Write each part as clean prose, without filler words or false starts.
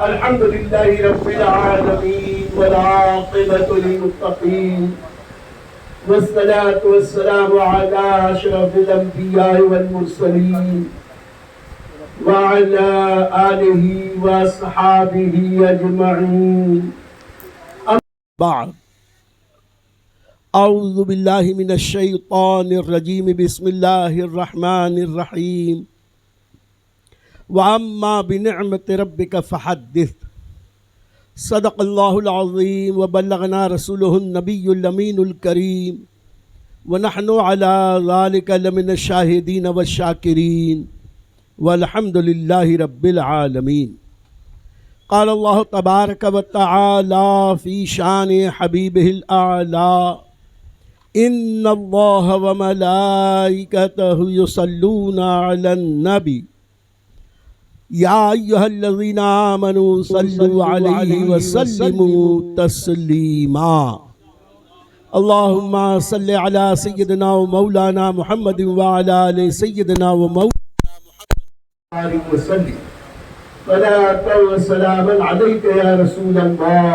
الحمد لله رب العالمين والعاقبة للمتقين والصلاة والسلام على أشرف الأنبياء والمرسلين وعلى آله وأصحابه أجمعين. بعد اعوذ باللہ من الشیطان الرجیم بسم اللہ الرحمن الرحیم وَأَمَّا بِنِعْمَةِ رَبِّكَ فَحَدِّثْ. صدق اللہ العظیم وبلغنا رسولہ النبی الامین الکریم ونحن علی ذلک لمن الشاہدین والشاکرین والحمد للہ رب العالمین. قال اللہ تبارک وتعالی فی شان حبیبہ الاعلی ان اللہ وملائکتہ یصلون علی النبی یا ایہا الذین آمنوا صلوا علیہ وسلموا تسلیما. اللہم صلی علی سیدنا و مولانا محمد وعلی آل سیدنا و مولانا محمد وسلم. صلاة وسلاما عليك يا رسول الله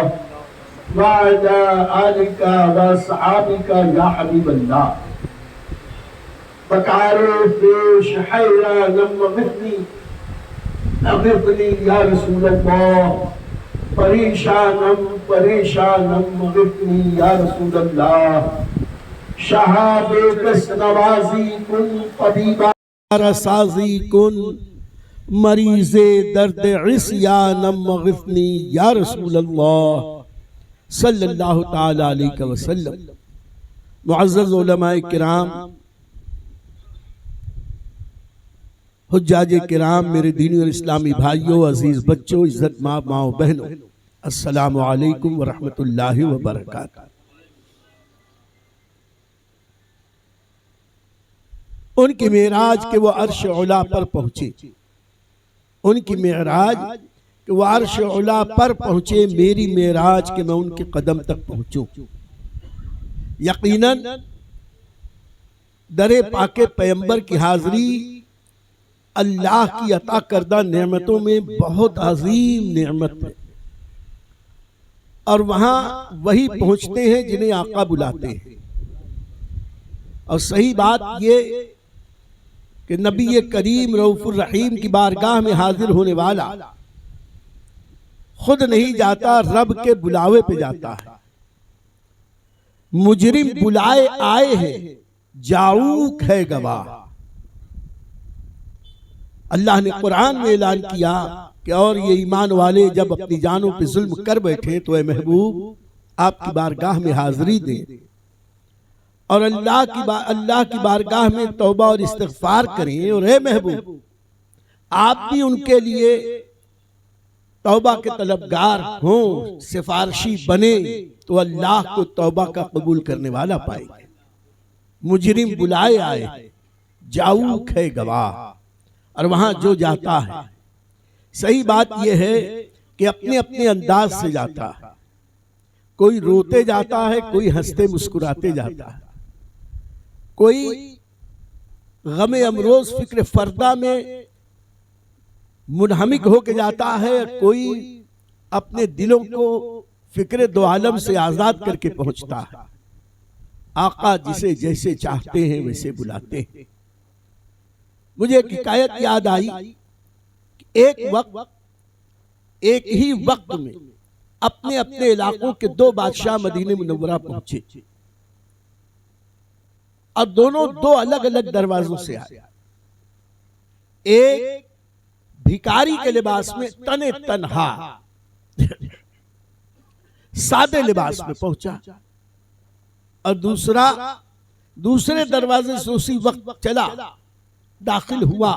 وعلى آلك وأصحابك يا حبيب الله. بكاري فيش حيران مغثني أغثني يا رسول الله. پریشانم مغثني يا رسول الله. شهاب کس نوازی کن طبیبا رسازی کن مریض درد عصیانم مغثنی یا رسول اللہ صلی اللہ تعالی علیہ وسلم. معزز علماء کرام، حجاج کرام، میرے دینی اور اسلامی بھائیوں، عزیز بچوں، عزت ماں و بہنوں، السلام علیکم ورحمۃ اللہ وبرکاتہ. ان کی معراج کہ وہ عرش علا پر پہنچے، ان کی معراج کہ وہ عرش علا پر پہنچے، میری معراج کہ میں ان کے قدم تک پہنچوں. یقیناً در پاک پیمبر کی حاضری اللہ کی عطا کردہ نعمتوں میں بہت عظیم نعمت ہے، اور وہاں وہی پہنچتے ہیں جنہیں آقا بلاتے ہیں. اور صحیح بات یہ کہ نبی کریم رؤوف الرحیم کی بارگاہ میں حاضر ہونے والا خود نہیں جاتا، رب کے بلاوے پہ جاتا ہے. مجرم بلائے آئے ہیں، جاؤک ہے گواہ. اللہ نے قرآن میں اعلان کیا کہ اور یہ ایمان والے جب اپنی جانوں پہ ظلم کر بیٹھے تو اے محبوب آپ کی بارگاہ میں حاضری دیں اور اللہ کی بارگاہ میں توبہ اور استغفار کریں. اور اے محبوب آپ بھی ان کے لیے توبہ کے طلبگار ہوں، سفارشی بنے تو اللہ کو توبہ کا قبول کرنے والا پائے گا. مجرم بلائے آئے، جاؤک ہے گواہ. اور وہاں جو جاتا ہے، صحیح بات یہ ہے کہ اپنے اپنے انداز سے جاتا ہے. کوئی روتے جاتا ہے، کوئی ہنستے مسکراتے جاتا ہے، کوئی غم امروز فکر فردہ میں منہمک ہو کے جاتا ہے، کوئی اپنے دلوں کو فکر دو عالم سے آزاد کر کے پہنچتا ہے. آقا جسے جیسے چاہتے ہیں ویسے بلاتے ہیں. مجھے ایک حکایت یاد آئی کہ ایک ہی وقت میں اپنے اپنے علاقوں کے دو بادشاہ مدینہ منورہ پہنچے اور دونوں دو الگ الگ دروازوں سے آئے. ایک بھکاری کے لباس میں تن تنہا سادے لباس میں پہنچا، اور دوسرے دروازے سے اسی وقت چلا داخل ہوا.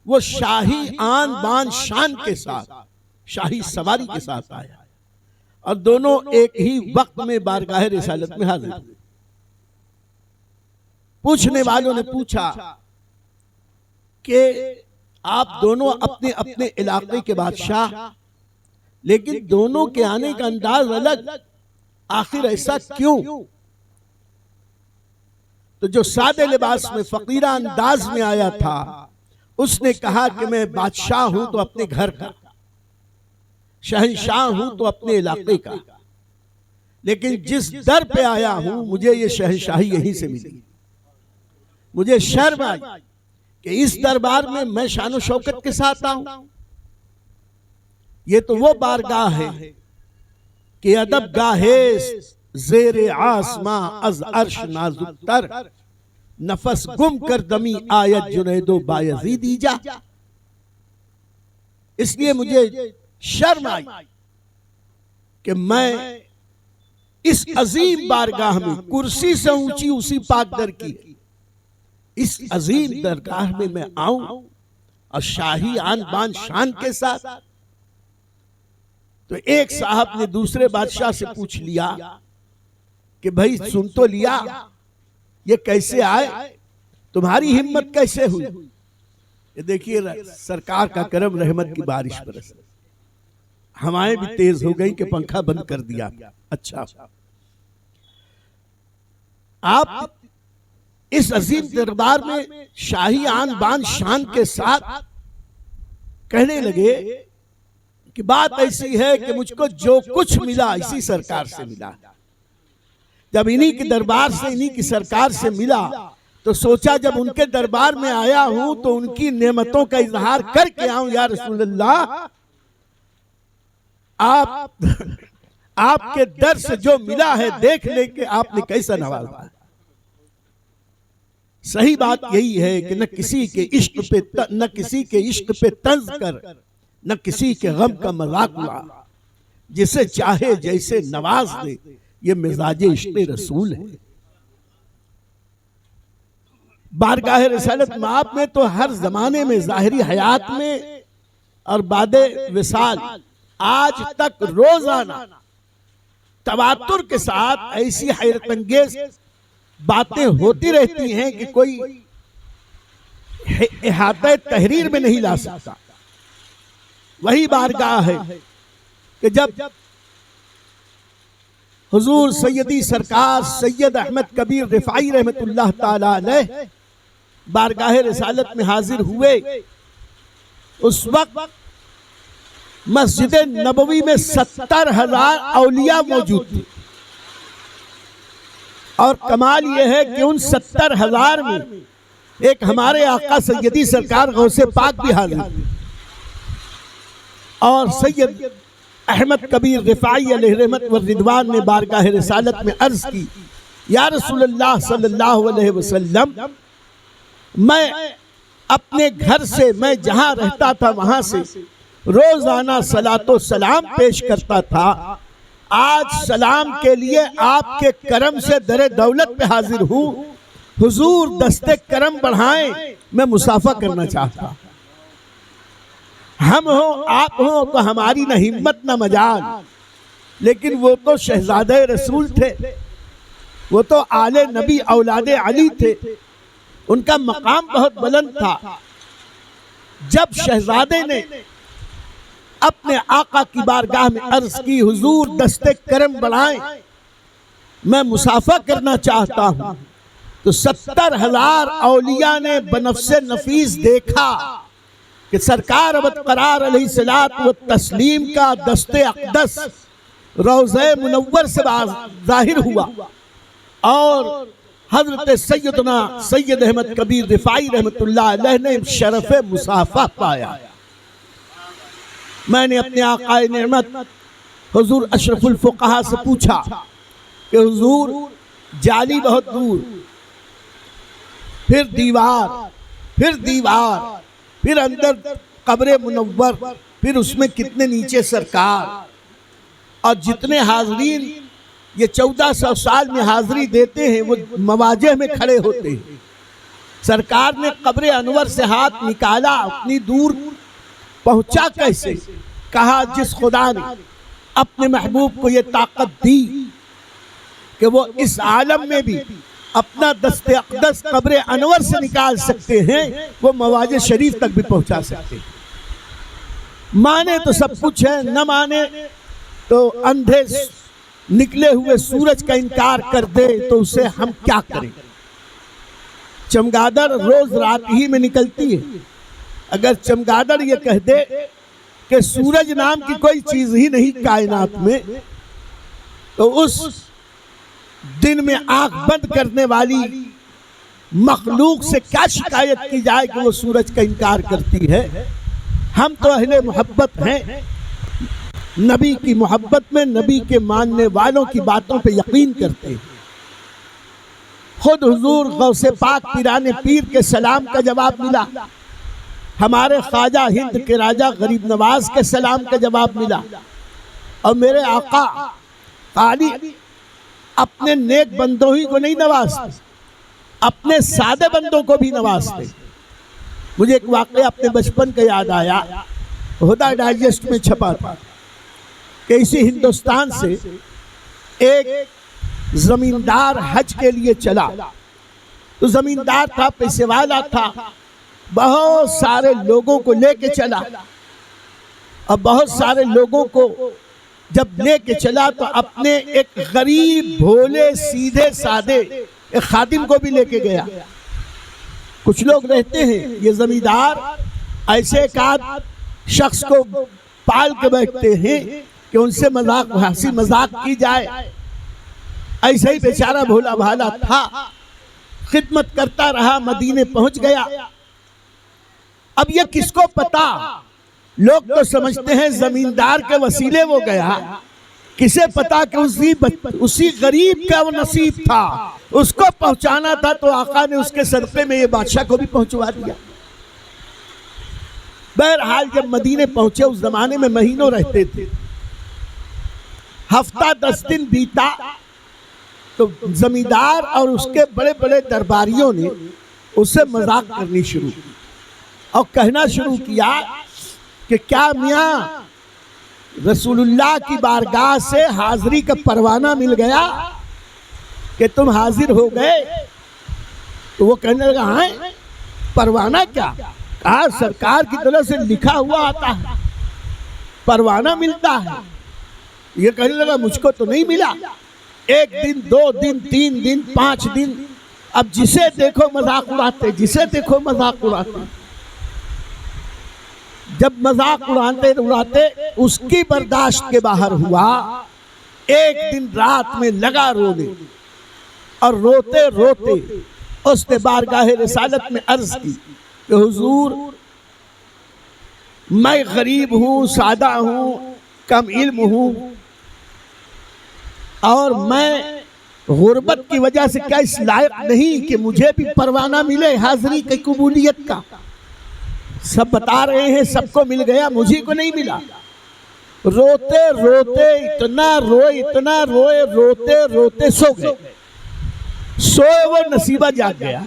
وہ شاہی آن بان شان کے ساتھ، شاہی سواری کے ساتھ آیا، اور دونوں ایک ہی وقت میں بارگاہ رسالت میں حاضر ہوئے. پوچھنے والوں نے پوچھا کہ آپ دونوں اپنے اپنے علاقے کے بادشاہ، لیکن دونوں کے آنے کا انداز الگ، آخر ایسا کیوں؟ تو جو سادے لباس میں فقیرہ انداز میں آیا تھا اس نے کہا کہ میں بادشاہ ہوں تو اپنے گھر کا، شہنشاہ ہوں تو اپنے علاقے کا، لیکن جس در پہ آیا ہوں مجھے یہ شہنشاہی یہیں سے ملی۔ مجھے شرم آئی کہ اس دربار میں میں شان و شوکت کے ساتھ آؤں۔ یہ تو وہ بارگاہ ہے کہ ادب گاہیست زیر آسماں از عرش نازک تر، نفس گم کر دمی آیت جنید و بایزیدی جا۔ اس لیے مجھے شرم آئی کہ میں اس عظیم بارگاہ میں، کرسی سے اونچی اسی پاک در کی، اس عظیم درگاہ میں میں آؤں اور شاہی آن بان شان کے ساتھ۔ تو ایک صاحب نے دوسرے بادشاہ سے پوچھ لیا کہ بھائی سن تو لیا، یہ کیسے آئے، تمہاری ہمت کیسے ہوئی؟ یہ دیکھیے سرکار کا کرم، رحمت کی بارش برس، ہوائیں بھی تیز ہو گئی کہ پنکھا بند کر دیا۔ اچھا، آپ اس عظیم دربار میں شاہی آن بان شان کے ساتھ کہنے لگے کہ بات ایسی ہے کہ مجھ کو جو کچھ ملا اسی سرکار سے ملا۔ جب انہی کے دربار سے، انہی کی سرکار سے ملا تو سوچا جب ان کے دربار میں آیا ہوں تو ان کی نعمتوں کا اظہار کر کے آؤں۔ یا رسول اللہ، آپ کے در سے جو ملا ہے دیکھ لے کہ آپ نے کیسا نوازا۔ صحیح بات یہی ہے کہ نہ کسی کے عشق پہ طنز کر، نہ کسی کے غم کا مذاق اڑا، جسے چاہے جیسے نواز دے، یہ مزاج عشق رسول ہے۔ بارگاہ رسالت مآب میں تو ہر زمانے میں، ظاہری حیات میں اور بعد وصال، آج تک روزانہ تواتر کے ساتھ ایسی حیرت انگیز باتیں ہوتی رہتی ہیں کہ کوئی احاطہ تحریر میں نہیں لا سکتا۔ وہی بارگاہ ہے کہ جب حضور سیدی سرکار سید احمد کبیر رفاعی رحمت اللہ تعالی علیہ بارگاہ رسالت میں حاضر ہوئے، اس وقت مسجد نبوی میں 70,000 اولیاء موجود تھے، اور کمال یہ ہے کہ ان 70,000 میں ایک ہمارے آقا سیدی سرکار غوث پاک بھی حاضر تھے، اور سید احمد کبیر رفاعی علیہ رحمت والرضوان نے بارگاہ رسالت میں عرض کی، یا رسول اللہ صلی اللہ علیہ وسلم، میں اپنے گھر سے، میں جہاں رہتا تھا وہاں سے روزانہ صلاۃ و سلام پیش کرتا تھا، آج سلام کے لیے آپ کے کرم سے در دولت پہ حاضر ہوں، حضور دست کرم بڑھائیں، میں مصافحہ کرنا چاہتا۔ ہم ہوں، آپ ہوں تو ہماری نہ ہمت نہ مجال، لیکن وہ تو شہزادہ رسول تھے، وہ تو آل نبی اولاد علی تھے، ان کا مقام بہت بلند تھا۔ جب شہزادے نے اپنے آقا کی بارگاہ میں عرض کی، حضور دست کرم بڑھائیں، میں مصافحہ کرنا چاہتا ہوں، تو 70,000 اولیاء نے بنفس نفیس دیکھا کہ سرکار ابد قرار علیہ الصلوۃ والتسلیم کا دست اقدس روضہ منور سے ظاہر ہوا، اور حضرت سیدنا سید احمد کبیر رفاعی رحمت اللہ علیہ نے شرف مصافحہ پایا۔ میں نے اپنے آقا نعمت حضور اشرف الفقہا سے پوچھا کہ حضور جالی بہت دور، پھر دیوار، پھر اندر قبر منور، پھر اس میں کتنے نیچے سرکار، اور جتنے حاضرین یہ 1400 سال میں حاضری دیتے ہیں وہ مواجہ میں کھڑے ہوتے ہیں۔ سرکار نے قبر انور سے ہاتھ نکالا، اتنی دور پہنچا کیسے؟ کہا جس خدا نے اپنے محبوب کو یہ طاقت دی کہ وہ اس عالم میں بھی اپنا دست اقدس قبر انور سے نکال سکتے ہیں، وہ مواجہ شریف تک بھی پہنچا سکتے ہیں۔ مانے تو سب کچھ ہے، نہ مانے تو اندھے نکلے ہوئے سورج کا انکار کر دے تو اسے ہم کیا کریں؟ چمگادڑ روز رات ہی میں نکلتی ہے، اگر چمگادڑ یہ کہہ دے کہ کہ سورج نام کی کوئی چیز ہی نہیں کائنات میں، تو اس دن میں آنکھ بند کرنے والی مخلوق سے کیا شکایت کی جائے کہ وہ سورج کا انکار کرتی ہے؟ ہم تو اہل محبت ہیں، نبی کی محبت میں نبی کے ماننے والوں کی باتوں پہ یقین کرتے ہیں۔ خود حضور غوث پاک پیران پیر کے سلام کا جواب ملا، ہمارے خواجہ ہند کے راجہ غریب نواز کے سلام کا جواب ملا، اور میرے آقا خالی اپنے نیک بندوں ہی کو نہیں نوازتے، اپنے سادے بندوں کو بھی نوازتے۔ مجھے ایک واقعہ اپنے بچپن کا یاد آیا، ہدا ڈائجسٹ میں چھپا تھا کہ اسی ہندوستان سے ایک زمیندار حج کے لیے چلا، تو زمیندار تھا، پیسے والا تھا، بہت سارے لوگوں کو لے کے چلا، اور بہت سارے لوگوں کو جب لے کے چلا تو اپنے ایک غریب بھولے سیدھے سادے ایک خادم کو بھی لے کے گیا۔ کچھ لوگ رہتے ہیں یہ زمیندار ایسے ایک شخص کو پال کے بیٹھتے ہیں کہ ان سے مذاق ہنسی مذاق کی جائے، ایسے ہی بیچارہ بھولا بھالا تھا، خدمت کرتا رہا، مدینے پہنچ گیا۔ اب یہ کس کو پتا، لوگ تو سمجھتے ہیں زمیندار کے وسیلے وہ گیا، کسے پتا کہ اسی غریب کا وہ نصیب تھا، اس کو پہنچانا تھا، تو آقا نے اس کے صدقے میں یہ بادشاہ کو بھی پہنچوا دیا۔ بہرحال جب مدینے پہنچے، اس زمانے میں مہینوں رہتے تھے، ہفتہ 10 دن بیتا تو زمیندار اور اس کے بڑے بڑے درباریوں نے اس سے مذاق کرنی شروع کی اور کہنا شروع کیا کہ کیا میاں رسول اللہ کی بارگاہ سے حاضری کا پروانہ مل گیا کہ تم حاضر ہو گئے؟ تو وہ کہنے لگا ہاں پروانہ کیا؟ کہا سرکار کی طرف سے لکھا ہوا آتا ہے، پروانہ ملتا ہے۔ یہ کہنے لگا مجھ کو تو نہیں ملا، 1 دن 2 دن 3 دن 5 دن، اب جسے دیکھو مذاق اڑاتے، جسے دیکھو مذاق اڑاتے۔ جب مذاق اڑاتے اڑاتے اس کی برداشت کے باہر ہوا، ایک دن رات میں لگا رونے، اور روتے روتے اس نے بارگاہ رسالت میں عرض کی کہ حضور میں غریب ہوں، سادہ ہوں، کم علم ہوں، اور میں غربت کی وجہ سے کیا اس لائق نہیں کہ مجھے بھی پروانہ ملے حاضری کی قبولیت کا؟ سب بتا رہے ہیں سب کو مل گیا، مجھے کو نہیں ملا۔ روتے روتے اتنا روئے روتے روتے سو گئے، سوئے وہ نصیبہ جاگ گیا۔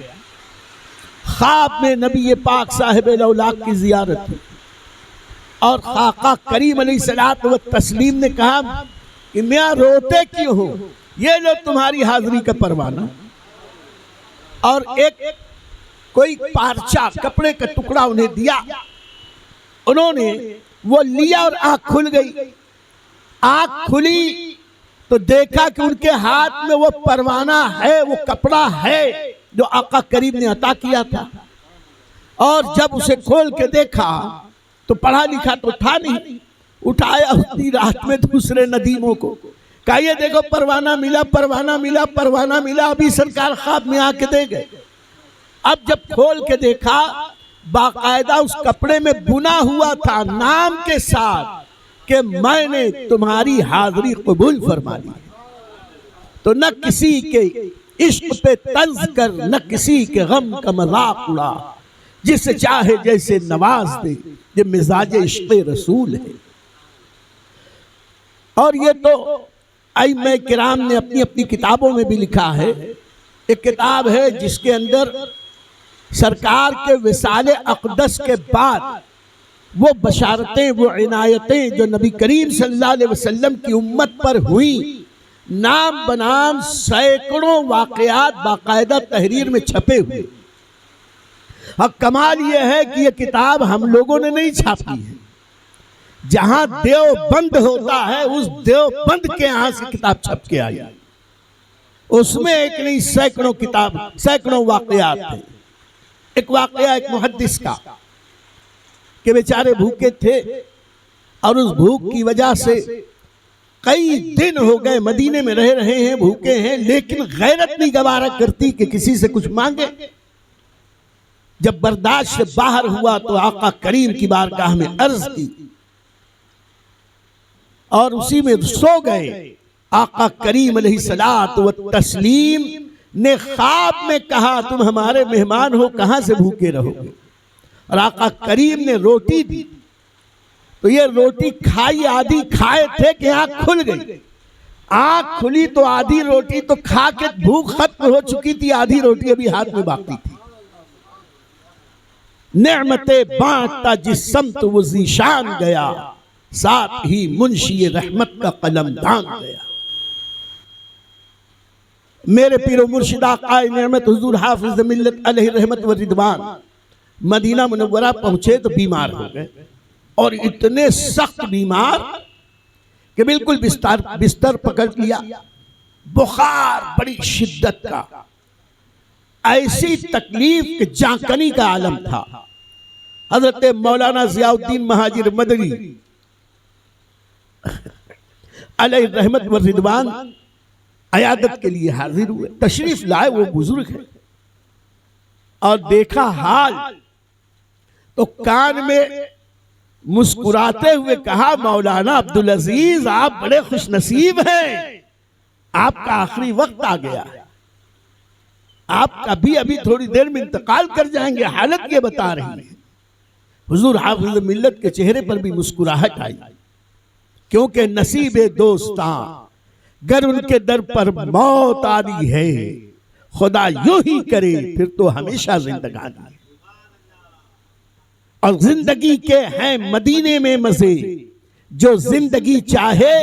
خواب میں نبی پاک صاحب الاولاق کی زیارت ہوئی، اور آقا کریم علیہ الصلوۃ والتسلیم نے کہا کہ میاں روتے کیوں ہو؟ یہ لو تمہاری حاضری کا پروانہ۔ اور ایک کوئی پارچہ کپڑے کا ٹکڑا انہیں دیا، انہوں نے وہ لیا اور آنکھ کھل گئی۔ آنکھ کھلی تو دیکھا کہ ان کے ہاتھ میں وہ پروانہ ہے، وہ کپڑا ہے جو آقا کریم نے عطا کیا تھا۔ اور جب اسے کھول کے دیکھا تو پڑھا لکھا تو تھا نہیں، اٹھایا اتنی رات میں دوسرے ندیموں کو، کہا یہ دیکھو پروانہ ملا، پروانہ ملا، پروانہ ملا، ابھی سرکار خواب میں آ کے دے گئے۔ اب جب کھول کے دیکھا باقاعدہ اس کپڑے میں بنا ہوا تھا نام کے ساتھ کہ میں نے تمہاری حاضری قبول فرما لی۔ تو نہ کسی کے عشق پہ طنز کر، نہ کسی کے غم کا مذاق اڑا، جسے چاہے جیسے نواز دے، یہ مزاج عشق رسول ہے۔ اور یہ تو ائمہ کرام نے اپنی اپنی کتابوں میں بھی لکھا ہے۔ ایک کتاب ہے جس کے اندر سرکار کے وصال اقدس کے بعد وہ بشارتیں، وہ عنایتیں جو نبی کریم صلی اللہ علیہ وسلم کی امت پر ہوئی، نام بنام سینکڑوں واقعات باقاعدہ تحریر میں چھپے ہوئے۔ اور کمال یہ ہے کہ یہ کتاب ہم لوگوں نے نہیں چھاپی ہے، جہاں دیوبند ہوتا ہے اس دیوبند کے یہاں سے کتاب چھپ کے آئی، اس میں ایک نہیں سینکڑوں کتاب، سینکڑوں واقعات ہیں۔ ایک واقعہ ایک محدث کا کہ بیچارے بھوکے تھے، اور اس بھوک کی وجہ سے کئی دن ہو گئے مدینے میں رہ رہے ہیں، بھوکے ہیں، لیکن غیرت نہیں گوارا کرتی کہ کسی سے کچھ مانگے۔ جب برداشت سے باہر ہوا تو آقا کریم کی بارگاہ میں عرض کی اور اسی میں سو گئے۔ آقا کریم علیہ الصلوۃ والتسلیم نے خواب میں کہا تم ہمارے مہمان ہو، کہاں سے بھوکے رہو گے؟ اور آقا کریم نے روٹی دی تو یہ روٹی کھائی، آدھی کھائے تھے کہ آنکھ کھل گئی۔ آنکھ کھلی تو آدھی روٹی تو کھا کے بھوک ختم ہو چکی تھی، آدھی روٹی ابھی ہاتھ میں باقی تھی۔ نعمتیں بانٹتا جس سمت وہ ذیشان گیا، ساتھ ہی منشی رحمت کا قلم دان گیا۔ میرے پیر و مرشد آقا نعمت حضور حافظ ملت علیہ رحمت و رضوان مدینہ منورہ پہنچے تو بیمار ہو گئے، اور اتنے سخت بیمار کہ بالکل بستر پکڑ لیا، بخار بڑی شدت کا، ایسی تکلیف کہ جانکنی کا عالم تھا۔ حضرت مولانا ضیاء الدین مہاجر مدنی علیہ رحمت و رضوان عیادت کے لیے حاضر ہوئے، تشریف لائے، وہ بزرگ ہیں، اور دیکھا حال تو کان میں مسکراتے ہوئے کہا مولانا عبدالعزیز آپ بڑے خوش نصیب ہیں، آپ کا آخری وقت آ گیا ہے، آپ ابھی تھوڑی دیر میں انتقال کر جائیں گے، حالت یہ بتا رہی ہے۔ حضور حافظ ملت کے چہرے پر بھی مسکراہٹ آئی، کیونکہ نصیب دوستاں گر ان کے در پر موت آنی ہے، خدا یوں ہی کرے پھر تو ہمیشہ زندگانی ہے۔ اور زندگی کے ہیں مدینے میں مزے، جو زندگی چاہے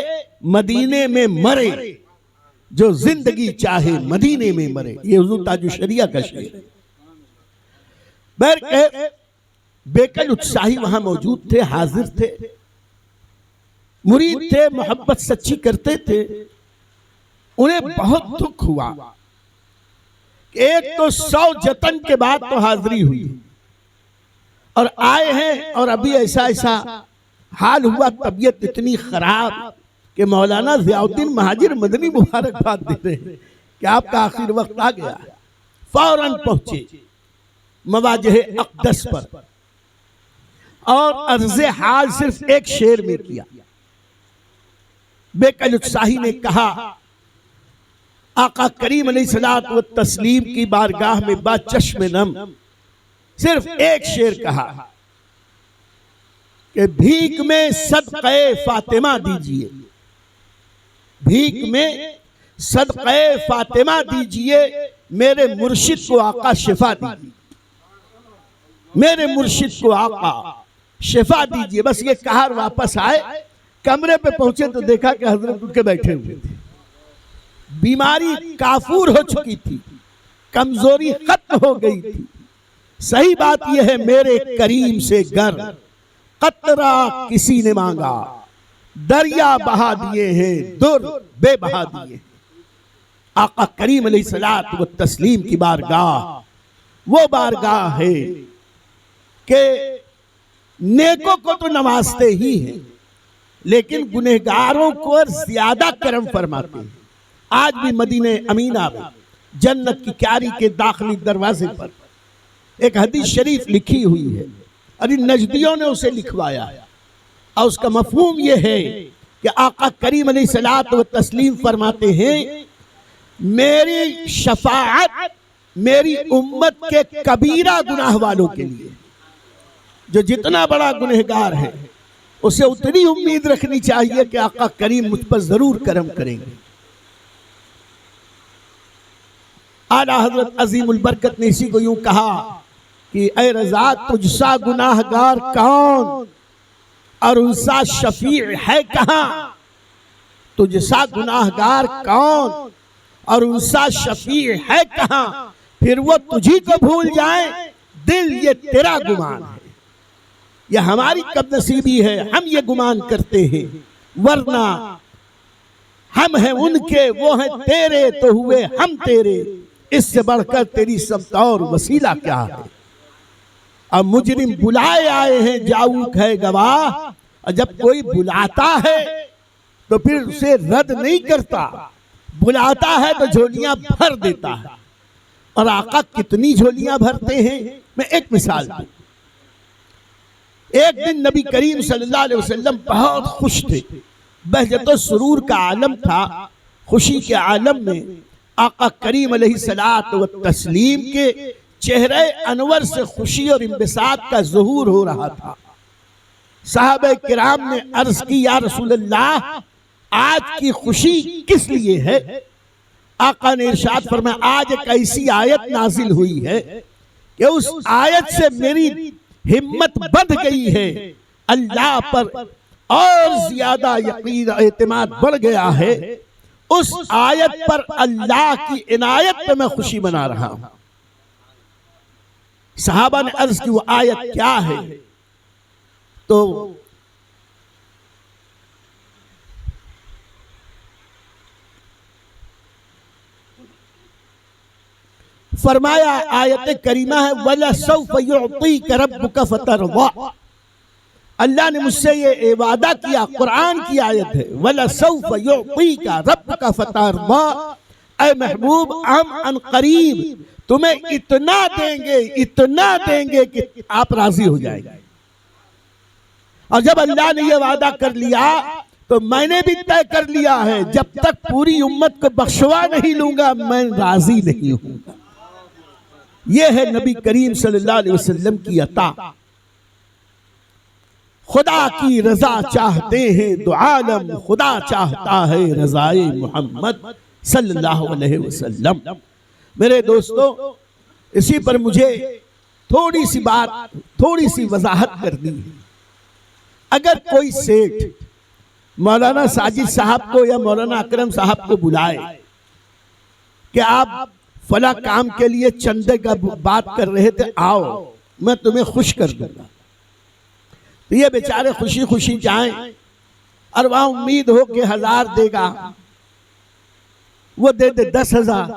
مدینے میں مرے، جو زندگی چاہے مدینے میں مرے، یہ حضور تاج الشریعہ کا شعر ہے۔ بہرکیف بیکل اتشاہی وہاں موجود تھے، حاضر تھے، مرید تھے، محبت سچی کرتے تھے۔ انہیں بہت دکھ ہوا کہ ایک تو 100 جتن کے بعد تو حاضری ہوئی اور آئے ہیں، اور ابھی ایسا حال ہوا، طبیعت اتنی خراب کہ مولانا ضیاء الدین مہاجر مدنی مبارکباد دے رہے ہیں کہ آپ کا آخر وقت آ گیا۔ فوراً پہنچے مواجہ اقدس پر اور عرض حال صرف ایک شعر میں کیا۔ بیکل اتشاہی نے کہا آقا کریم علیہ الصلوۃ والتسلیم کی بارگاہ میں با چشم نم صرف ایک شعر کہا کہ بھیک میں صدقہ فاطمہ دیجئے، بھیک میں صدقہ فاطمہ دیجئے، میرے مرشد کو آقا شفا دیجئے، میرے مرشد کو آقا شفا دیجئے۔ بس یہ کہا واپس آئے، کمرے پہ پہنچے تو دیکھا کہ حضرت اٹھ کے بیٹھے ہوئے تھے۔ بیماری کافور ہو چکی تھی، کمزوری ختم ہو گئی تھی۔ صحیح بات یہ ہے میرے کریم سے گر قطرہ کسی نے مانگا، دریا بہا دیے ہیں در بے بہا دیے۔ آقا کریم علیہ الصلوۃ والتسلیم کی بارگاہ وہ بارگاہ ہے کہ نیکوں کو تو نوازتے ہی ہیں، لیکن گنہگاروں کو زیادہ کرم فرماتے ہیں۔ آج بھی مدینہ امینہ میں جنت کی کیاری کے داخلی دروازے پر ایک حدیث شریف لکھی ہوئی ہے، اور ان نجدیوں نے اسے لکھوایا، اور اس کا مفہوم یہ ہے کہ آقا کریم علیہ الصلوۃ والتسلیم فرماتے ہیں میری شفاعت میری امت کے کبیرہ گناہ والوں کے لیے، جو جتنا بڑا گنہگار ہے اسے اتنی امید رکھنی چاہیے کہ آقا کریم مجھ پر ضرور کرم کریں گے۔ اعلیٰ حضرت عظیم البرکت نے اسی کو یوں کہا کہ اے رضا تجھ سا گناہگار کون اور ان سا شفیع ہے کہاں، تجھ سا گناہگار کون اور ان سا شفیع ہے کہاں، پھر وہ تجھی کو بھول جائیں دل یہ تیرا گمان ہے۔ یہ ہماری کب نصیبی ہے، ہم یہ گمان کرتے ہیں، ورنہ ہم ہیں ان کے وہ ہیں تیرے تو ہوئے ہم تیرے، اس سے بڑھ کر تیری سمت اور وسیلہ کیا ہے۔ اب مجرم بلائے آئے ہیں جاؤک ہے گواہ، اور جب کوئی بلاتا ہے تو پھر اسے رد نہیں کرتا، بلاتا ہے تو جھولیاں بھر دیتا ہے۔ اور آقا کتنی جھولیاں بھرتے ہیں، میں ایک مثال دوں۔ ایک دن نبی کریم صلی اللہ علیہ وسلم بہت خوش تھے، بہجت و سرور کا عالم تھا۔ خوشی کے عالم میں آقا کریم علیہ الصلوۃ والتسلیم کے چہرے انور سے خوشی اور انبساط کا ظہور ہو رہا تھا۔ صحابہ کرام نے عرض کی، یا رسول اللہ آج کی خوشی کس لیے ہے؟ آقا نے ارشاد فرمایا، آج ایک ایسی آیت نازل ہوئی ہے کہ اس آیت سے میری ہمت بڑھ گئی ہے، اللہ پر اور زیادہ یقین اعتماد بڑھ گیا ہے۔ اس آیت پر اللہ کی عنایت پہ میں خوشی منا رہا ہوں۔ صحابہ نے عرض کی، وہ آیت کیا ہے؟ تو فرمایا آیت کریمہ ہے وَلَسَوْفَ يُعْطِيكَ رَبُّكَ فَتَرْضَىٰ۔ اللہ نے مجھ سے یہ وعدہ کیا، قرآن کی آیت ہے، وَلَسَوْفَ يُعْطِيكَ رَبُّكَ فَتَرْضَىٰ۔ اے محبوب ہم ان قریب تمہیں اتنا دیں گے کہ آپ راضی ہو جائیں گے۔ اور جب اللہ نے یہ وعدہ کر لیا تو میں نے بھی طے کر لیا ہے، جب تک پوری امت کو بخشوا نہیں لوں گا میں راضی نہیں ہوں گا۔ یہ ہے نبی کریم صلی اللہ علیہ وسلم کی عطا۔ خدا کی رضا چاہتے ہیں دو عالم، خدا چاہتا ہے رضائے محمد صلی اللہ علیہ وسلم۔ میرے دوستو، اسی پر مجھے تھوڑی سی وضاحت کرنی ہے۔ اگر کوئی سیٹھ مولانا ساجد صاحب کو یا مولانا اکرم صاحب کو بلائے کہ آپ فلاں کام کے لیے چندے کا بات کر رہے تھے، آؤ میں تمہیں خوش کر دوں گا، تو یہ بیچارے خوشی خوشی جائیں اور وہاں امید ہو کہ 1000 دے گا، وہ دے دے 10,000،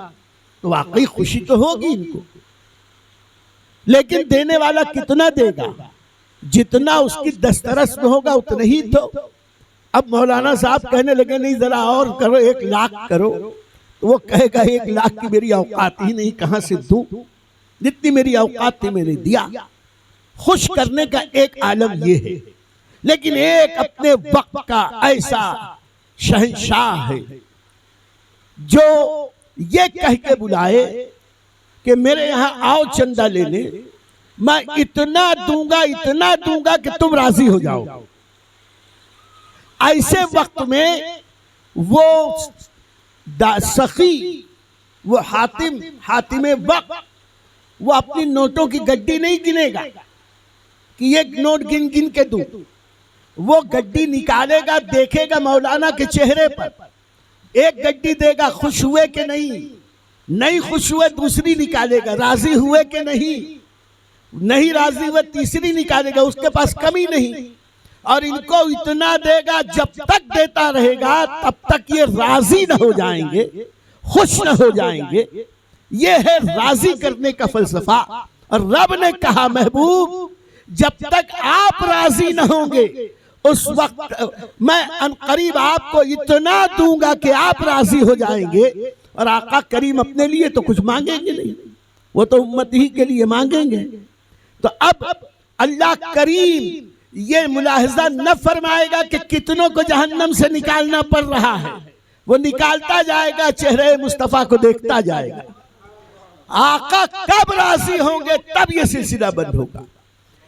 تو واقعی خوشی تو ہوگی ان کو، لیکن دینے والا کتنا دے گا؟ جتنا اس کی دسترس میں ہوگا اتنا ہی تو۔ اب مولانا صاحب کہنے لگے نہیں ذرا اور کرو، 1 لاکھ کرو، تو وہ کہے گا 1 لاکھ کی میری اوقات ہی نہیں، کہاں سے دوں؟ جتنی میری اوقات تھی میں نے دیا۔ خوش کرنے کا ایک عالم یہ ہے، لیکن ایک اپنے وقت کا ایسا شہنشاہ ہے جو یہ کہہ کے بلائے کہ میرے یہاں آؤ چندہ لینے، میں اتنا دوں گا کہ تم راضی ہو جاؤ۔ ایسے وقت میں وہ سخی، وہ حاتم وقت، وہ اپنی نوٹوں کی گڈی نہیں گنے گا کہ یہ نوٹ گن گن کے دوں، وہ گڈی نکالے گا، دیکھے گا مولانا کے چہرے پر، ایک گڈی دے گا، خوش ہوئے کہ نہیں خوش ہوئے دوسری نکالے گا، راضی ہوئے کہ نہیں راضی ہوئے تیسری نکالے گا، اس کے پاس کمی نہیں، اور ان کو اتنا دے گا، جب تک دیتا رہے گا تب تک یہ راضی نہ ہو جائیں گے، خوش نہ ہو جائیں گے۔ یہ ہے راضی کرنے کا فلسفہ۔ اور رب نے کہا محبوب جب تک آپ راضی نہ ہوں گے اس وقت میں ان قریب آپ کو اتنا دوں گا کہ آپ راضی ہو جائیں گے۔ اور آقا کریم اپنے لیے تو کچھ مانگیں گے نہیں، وہ تو امت ہی کے لیے مانگیں گے۔ تو اب اللہ کریم یہ ملاحظہ نہ فرمائے گا کہ کتنوں کو جہنم سے نکالنا پڑ رہا ہے، وہ نکالتا جائے گا، چہرے مصطفیٰ کو دیکھتا جائے گا۔ آقا کب راضی ہوں گے تب یہ سلسلہ بند ہوگا۔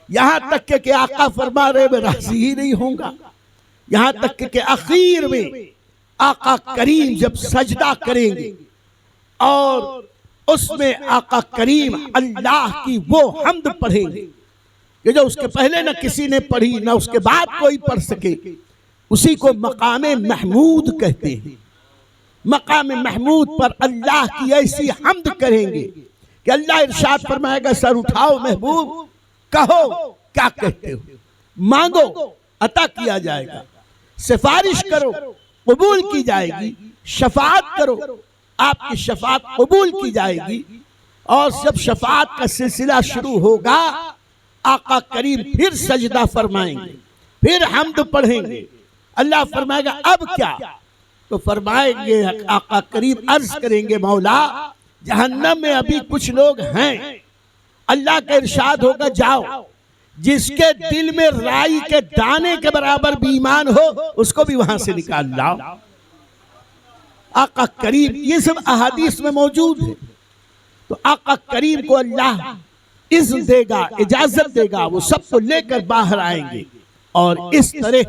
یہاں تک کہ آقا فرما رہے میں راضی ہی نہیں ہوں گا، یہاں تک کہ آخر میں آقا کریم جب سجدہ کریں گے اور اس میں آقا کریم اللہ کی وہ حمد پڑھیں گے کہ جو اس کے پہلے نہ کسی نے پڑھی نہ اس کے بعد کوئی پڑھ سکے، اسی کو مقام محمود کہتے ہیں۔ مقام محمود پر اللہ کی ایسی حمد کریں گے کہ اللہ ارشاد فرمائے گا سر اٹھاؤ محبوب، کہو کیا کہتے ہو، مانگو عطا کیا جائے گا، سفارش کرو قبول کی جائے گی، شفاعت کرو آپ کی شفاعت قبول کی جائے گی۔ اور جب شفاعت کا سلسلہ شروع ہوگا آقا کریم پھر سجدہ فرمائیں گے پھر حمد پڑھیں گے۔ اللہ فرمائے گا اب کیا؟ تو فرمائیں گے آقا کریم عرض کریں گے مولا جہنم میں ابھی کچھ لوگ ہیں، اللہ کا ارشاد ہوگا جاؤ، جس کے دل میں رائی کے دانے کے برابر بھی ایمان ہو اس کو بھی وہاں سے نکال لاؤ۔ آقا کریم یہ سب احادیث میں موجود ہے، تو آقا کریم کو اللہ اذن دے گا، اجازت دے گا، وہ سب کو لے کر باہر آئیں گے، اور اس طرح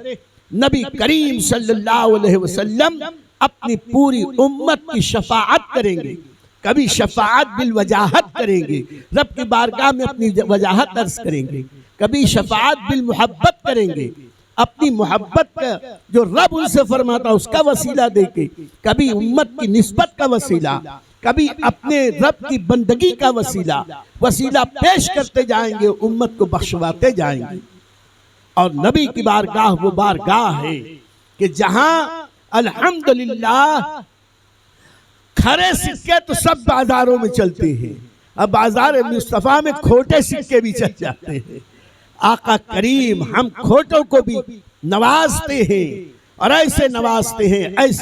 نبی کریم صلی اللہ علیہ وسلم اپنی پوری امت کی شفاعت کریں گے۔ کبھی شفاعت بالوجاہت کریں گے، رب کی بارگاہ میں اپنی وجاہت عرض کریں گے، کبھی شفاعت بالمحبت کریں گے، اپنی محبت کا جو رب ان سے فرماتا اس کا وسیلہ دے کے، کبھی امت کی نسبت کا وسیلہ، کبھی اپنے رب کی بندگی کا وسیلہ پیش کرتے جائیں گے، امت کو بخشواتے جائیں گے۔ اور نبی کی بارگاہ وہ بارگاہ ہے کہ جہاں الحمدللہ کھرے سکے تو سب بازاروں میں چلتے ہیں، اب بازار مصطفیٰ میں کھوٹے سکے بھی چل جاتے ہیں۔ آقا کریم ہم کھوٹوں کو بھی نوازتے ہیں، اور ایسے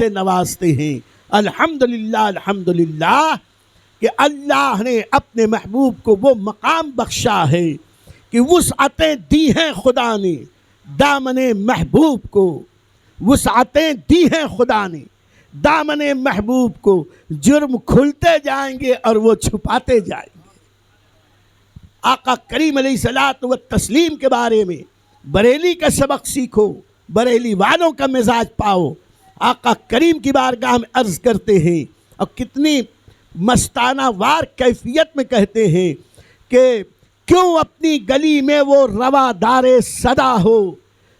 نوازتے ہیں الحمدللہ الحمدللہ کہ اللہ نے اپنے محبوب کو وہ مقام بخشا ہے کہ وسعتیں دی ہیں خدا نے دامن محبوب کو، وسعتیں دی ہیں خدا نے دامن محبوب کو، جرم کھلتے جائیں گے اور وہ چھپاتے جائیں گے۔ آقا کریم علیہ الصلوۃ والتسلیم کے بارے میں بریلی کا سبق سیکھو، بریلی والوں کا مزاج پاؤ۔ آقا کریم کی بارگاہ میں عرض کرتے ہیں، اور کتنی مستانہ وار کیفیت میں کہتے ہیں کہ کیوں اپنی گلی میں وہ روادار صدا ہو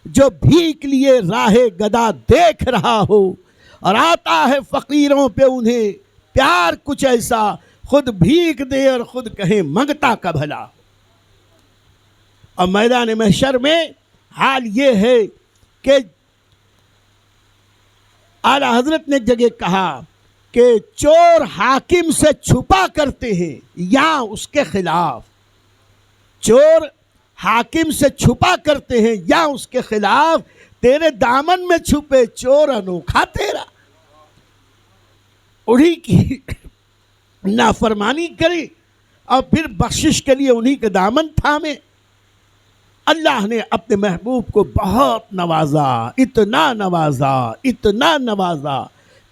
جو بھیک لیے راہ گدا دیکھ رہا ہو، اور آتا ہے فقیروں پہ انہیں پیار کچھ ایسا خود بھیک دے اور خود کہیں منگتا کا بھلا۔ اور میدان محشر میں حال یہ ہے کہ اعلیٰ حضرت نے ایک جگہ کہا کہ چور حاکم سے چھپا کرتے ہیں یا اس کے خلاف، چور حاکم سے چھپا کرتے ہیں یا اس کے خلاف، تیرے دامن میں چھپے چور انوکھا تیرا، انہی کی نافرمانی کرے اور پھر بخشش کے لیے انہی کے دامن تھامے۔ اللہ نے اپنے محبوب کو بہت نوازا، اتنا نوازا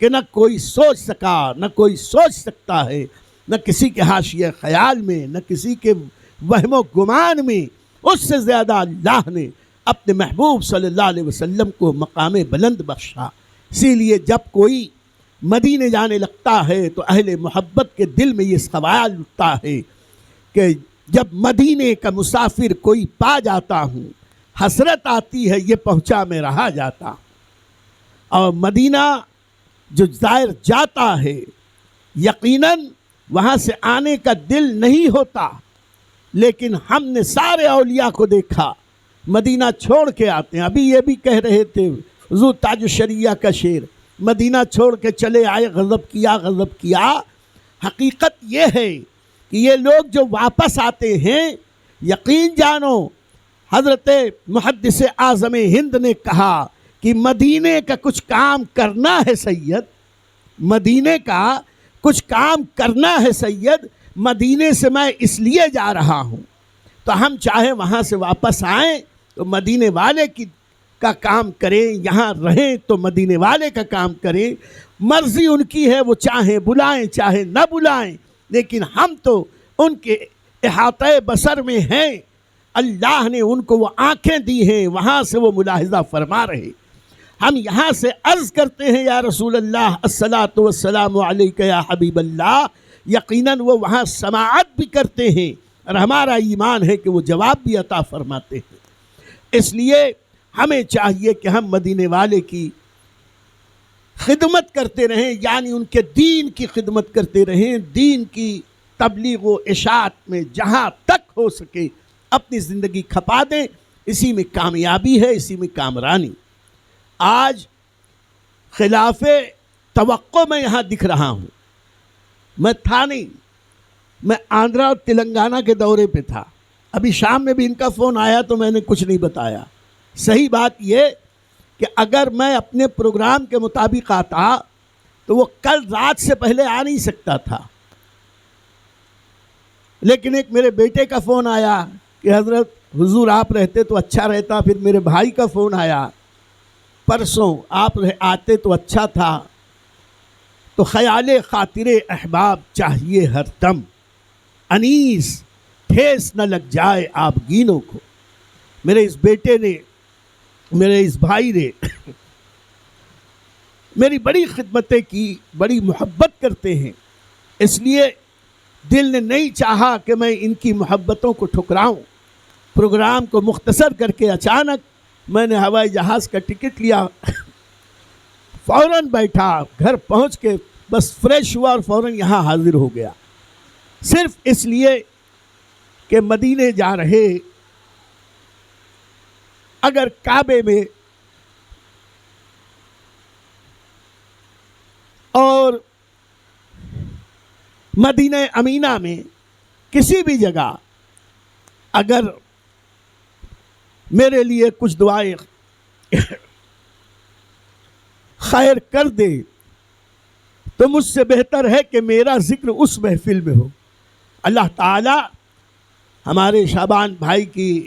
کہ نہ کوئی سوچ سکا، نہ کوئی سوچ سکتا ہے، نہ کسی کے حاشیہ خیال میں، نہ کسی کے وہم و گمان میں۔ اس سے زیادہ اللہ نے اپنے محبوب صلی اللہ علیہ وسلم کو مقام بلند بخشا۔ اسی لیے جب کوئی مدینے جانے لگتا ہے تو اہل محبت کے دل میں یہ خیال اٹھتا ہے کہ جب مدینے کا مسافر کوئی پا جاتا ہوں، حسرت آتی ہے یہ پہنچا میں رہا جاتا ہوں۔ اور مدینہ جو زائر جاتا ہے یقیناً وہاں سے آنے کا دل نہیں ہوتا، لیکن ہم نے سارے اولیاء کو دیکھا مدینہ چھوڑ کے آتے ہیں۔ ابھی یہ بھی کہہ رہے تھے حضور تاج الشریعہ کا شعر، مدینہ چھوڑ کے چلے آئے غضب کیا۔ حقیقت یہ ہے کہ یہ لوگ جو واپس آتے ہیں، یقین جانو حضرت محدث اعظم ہند نے کہا کہ مدینے کا کچھ کام کرنا ہے سید، مدینے کا کچھ کام کرنا ہے سید، مدینے سے میں اس لیے جا رہا ہوں۔ تو ہم چاہے وہاں سے واپس آئیں تو مدینے والے کا کام کریں، یہاں رہیں تو مدینے والے کا کام کریں، مرضی ان کی ہے، وہ چاہیں بلائیں چاہے نہ بلائیں، لیکن ہم تو ان کے احاطہ بصر میں ہیں۔ اللہ نے ان کو وہ آنکھیں دی ہیں، وہاں سے وہ ملاحظہ فرما رہے۔ ہم یہاں سے عرض کرتے ہیں یا رسول اللہ الصلاۃ والسلام علیک یا حبیب اللہ، یقیناً وہ وہاں سماعت بھی کرتے ہیں، اور ہمارا ایمان ہے کہ وہ جواب بھی عطا فرماتے ہیں۔ اس لیے ہمیں چاہیے کہ ہم مدینے والے کی خدمت کرتے رہیں، یعنی ان کے دین کی خدمت کرتے رہیں، دین کی تبلیغ و اشاعت میں جہاں تک ہو سکے اپنی زندگی کھپا دیں۔ اسی میں کامیابی ہے، اسی میں کامرانی۔ آج خلاف توقع میں یہاں دکھ رہا ہوں، میں تھا نہیں، میں آندھرا اور تلنگانہ کے دورے پہ تھا۔ ابھی شام میں بھی ان کا فون آیا تو میں نے کچھ نہیں بتایا، صحیح بات یہ کہ اگر میں اپنے پروگرام کے مطابق آتا تو وہ کل رات سے پہلے آ نہیں سکتا تھا، لیکن ایک میرے بیٹے کا فون آیا کہ حضرت حضور آپ رہتے تو اچھا رہتا، پھر میرے بھائی کا فون آیا پرسوں آپ آتے تو اچھا تھا، تو خیال خاطر احباب چاہیے ہر دم، انیس ٹھیس نہ لگ جائے آبگینوں کو۔ میرے اس بیٹے نے، میرے اس بھائی نے میری بڑی خدمتیں کی، بڑی محبت کرتے ہیں، اس لیے دل نے نہیں چاہا کہ میں ان کی محبتوں کو ٹھکراؤں۔ پروگرام کو مختصر کر کے اچانک میں نے ہوائی جہاز کا ٹکٹ لیا، فوراً بیٹھا، گھر پہنچ کے بس فریش ہوا اور فوراً یہاں حاضر ہو گیا، صرف اس لیے کہ مدینے جا رہے، اگر کعبے میں اور مدینہ امینہ میں کسی بھی جگہ اگر میرے لیے کچھ دعائیں خیر کر دے تو مجھ سے بہتر ہے کہ میرا ذکر اس محفل میں ہو۔ اللہ تعالی ہمارے شعبان بھائی کی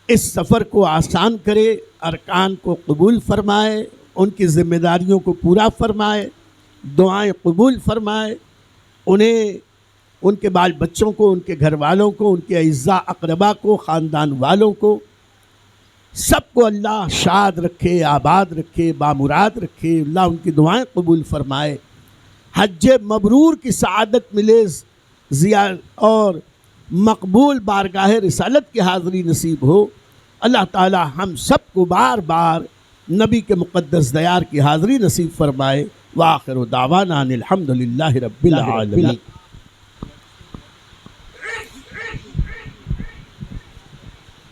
اس سفر کو آسان کرے، ارکان کو قبول فرمائے، ان کی ذمہ داریوں کو پورا فرمائے، دعائیں قبول فرمائے، انہیں، ان کے بال بچوں کو، ان کے گھر والوں کو، ان کے اعزاء اقربا کو، خاندان والوں کو، سب کو اللہ شاد رکھے، آباد رکھے، بامراد رکھے، اللہ ان کی دعائیں قبول فرمائے، حج مبرور کی سعادت ملے، اور مقبول بارگاہ رسالت کی حاضری نصیب ہو۔ اللہ تعالی ہم سب کو بار بار نبی کے مقدس دیار کی حاضری نصیب فرمائے۔ وآخر دعوانا ان الحمد للہ رب العالمین۔